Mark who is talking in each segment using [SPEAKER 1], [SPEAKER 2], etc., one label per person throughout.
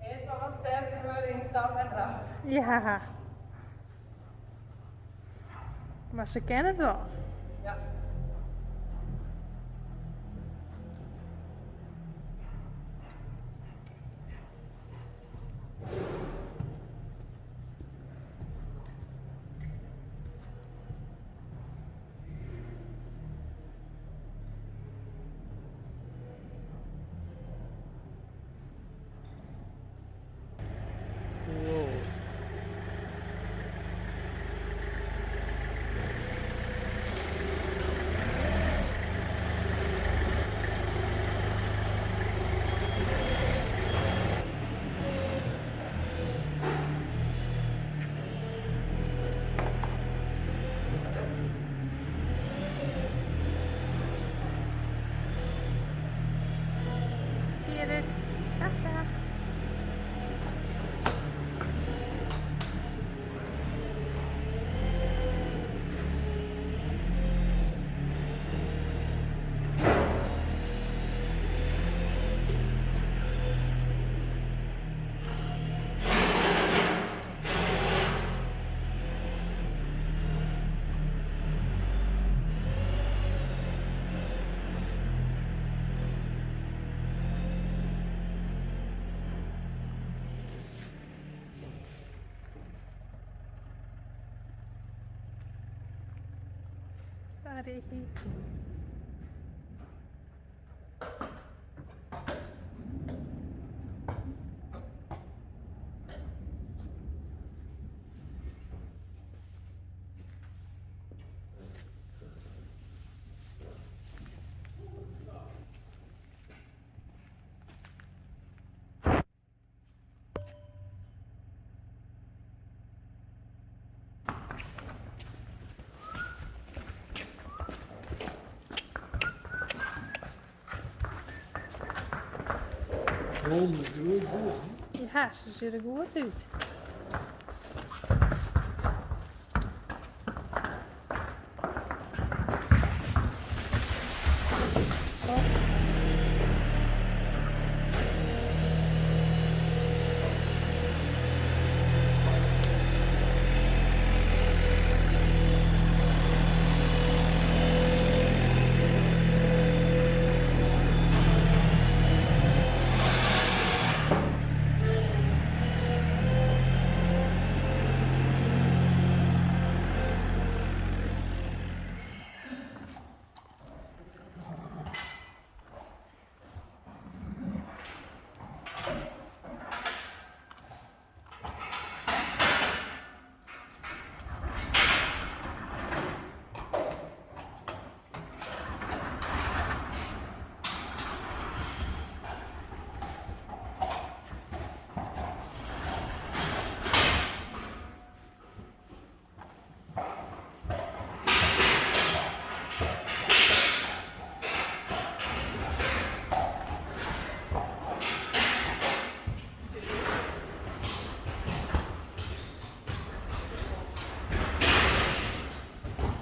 [SPEAKER 1] Eerst maar wat sterker worden in stap en draf.
[SPEAKER 2] Ja. Maar ze kennen het wel.
[SPEAKER 1] Ja.
[SPEAKER 2] Zie je dit? Dag, dag. Ricky. Ja, ze zien er goed uit.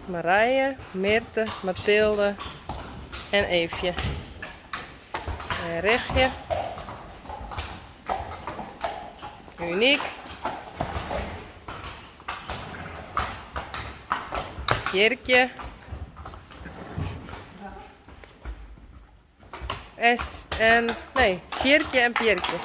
[SPEAKER 2] Marije, Meerte, Mathilde en Eefje. En Richtje. Uniek. Jirkje. Sjirkje en Pierkje.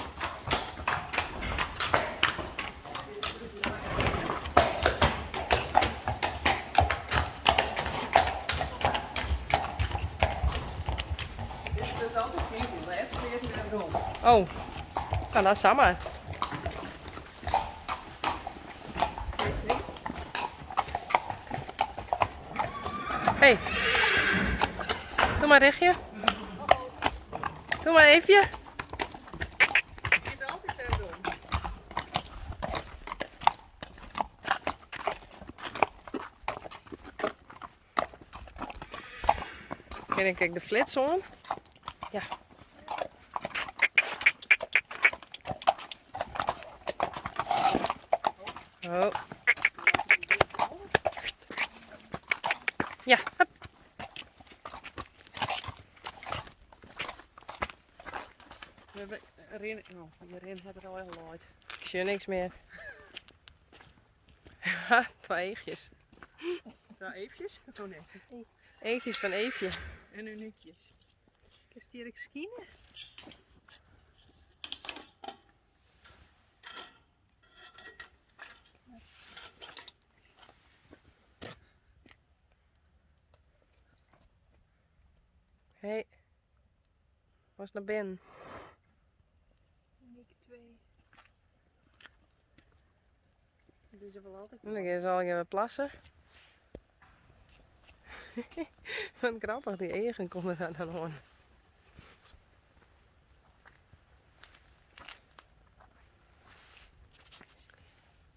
[SPEAKER 2] Oh, nou dat is samen. Hey, doe maar Richtje. Doe maar Eefje. Kijk, kijk de flits om. Ja. Oh. Ja, hup.
[SPEAKER 3] Hierin had er al heel nooit.
[SPEAKER 2] Ik zie niks meer. Ha, 2 eegjes.
[SPEAKER 3] Ja, eventjes? Oh nee.
[SPEAKER 2] Eegjes van Eefje.
[SPEAKER 3] En uniekjes. Is die Erik skiën?
[SPEAKER 2] Hey. Was naar binnen.
[SPEAKER 3] Uniek 2. Dus er wel altijd.
[SPEAKER 2] Nu zal ik even plassen. Wat grappig, die eigen komen daar dan aan.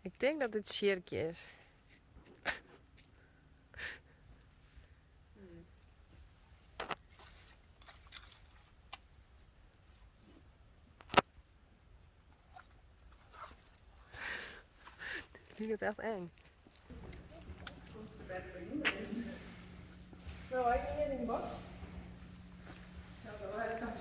[SPEAKER 2] Ik denk dat dit Sjirkje is. Ik vind het echt eng.
[SPEAKER 1] Zo, ik hier in de box.
[SPEAKER 2] Oh, ik kan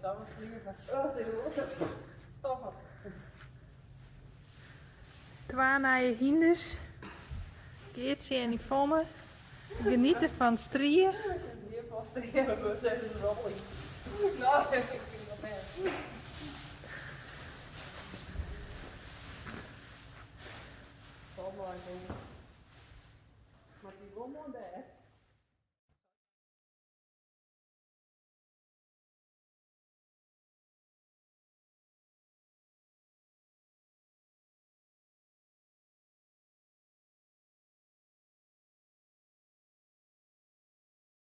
[SPEAKER 2] zo wel sliepen.
[SPEAKER 1] Oh, dit is stoffen.
[SPEAKER 3] Twa naar je hindes. Geertje en Yvonne. Genieten van strieën.
[SPEAKER 1] Hier vast de hele goed zeggen, rolling. Nou, ik vind dat echt.